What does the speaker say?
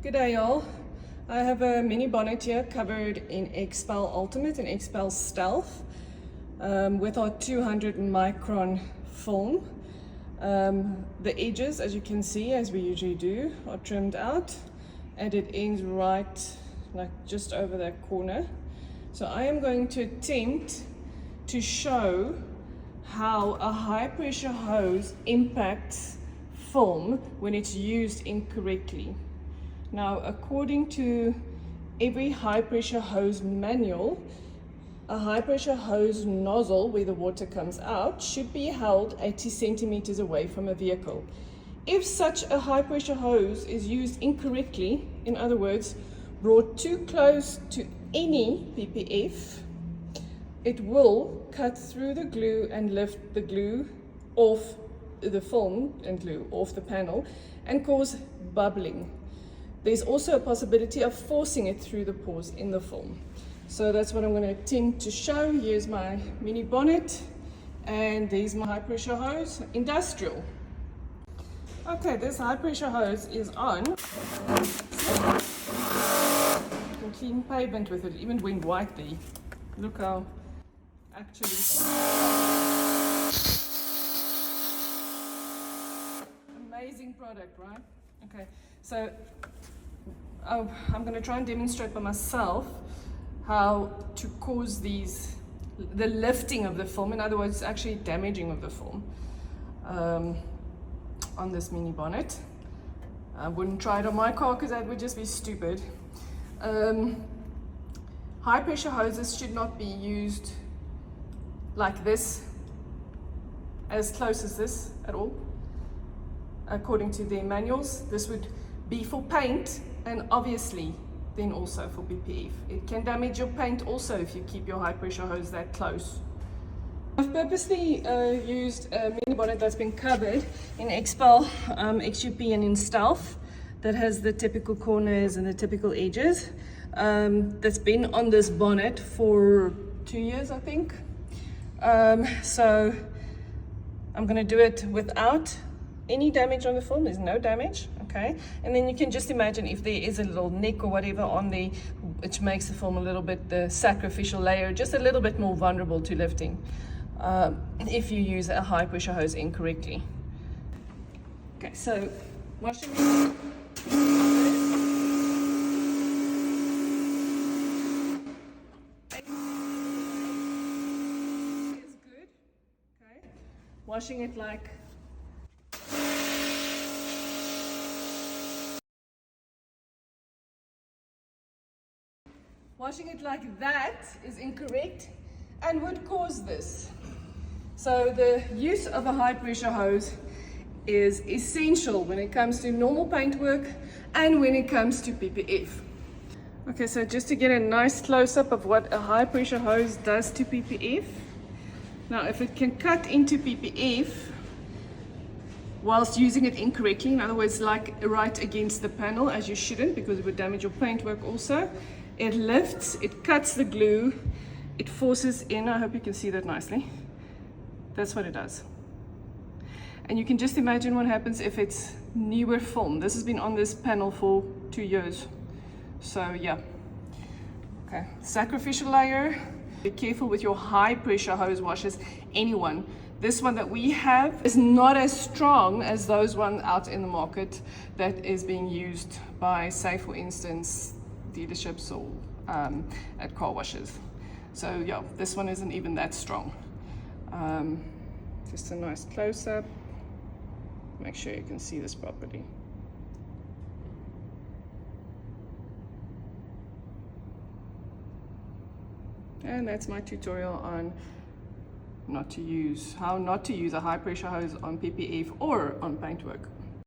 G'day y'all. I have a mini bonnet here covered in XPEL Ultimate and XPEL Stealth with our 200 micron film. The edges, as you can see, as we usually do, are trimmed out and it ends right like just over that corner. So I am going to attempt to show how a high pressure hose impacts film when it's used incorrectly. Now, according to every high pressure hose manual, a high pressure hose nozzle where the water comes out should be held 80 centimeters away from a vehicle. If such a high pressure hose is used incorrectly, in other words, brought too close to any PPF, it will cut through the glue and lift the glue off the film and glue off the panel and cause bubbling. There's also a possibility of forcing it through the pores in the film. So that's what I'm going to attempt to show. Here's my mini bonnet and there's my high pressure hose, industrial. Okay, this high pressure hose is on. You can clean pavement with it, even went white there. Look how actually amazing product, right? Okay, so I'm going to try and demonstrate by myself how to cause the lifting of the film, in other words, actually damaging of the film on this mini bonnet. I wouldn't try it on my car because that would just be stupid. High pressure hoses should not be used like this, as close as this at all. According to their manuals, this would be for paint and obviously then also for PPF. It can damage your paint also if you keep your high pressure hose that close. I've purposely used a mini bonnet that's been covered in XPEL, XUP and in Stealth that has the typical corners and the typical edges. That's been on this bonnet for 2 years, I think. So I'm going to do it without any damage on the film. There's no damage, okay? And then you can just imagine if there is a little nick or whatever on there, which makes the film a little bit, the sacrificial layer, just a little bit more vulnerable to lifting if you use a high pressure hose incorrectly. Okay, so washing it. Is good, okay? Washing it like that is incorrect and would cause this. So the use of a high pressure hose is essential when it comes to normal paint work and when it comes to PPF. Okay, so just to get a nice close-up of what a high pressure hose does to PPF. Now, if it can cut into PPF whilst using it incorrectly, in other words, like right against the panel, as you shouldn't because it would damage your paintwork also, it lifts, it cuts the glue, it forces in. I hope you can see that nicely. That's what it does. And you can just imagine what happens if it's newer film. This has been on this panel for 2 years. So yeah. Okay, sacrificial layer. Be careful with your high pressure hose washers, anyone. This one that we have is not as strong as those ones out in the market that is being used by, say for instance, dealerships or at car washes. So yeah, this one isn't even that strong. Just a nice close-up. Make sure you can see this properly. And that's my tutorial on how not to use a high pressure hose on PPF or on paintwork.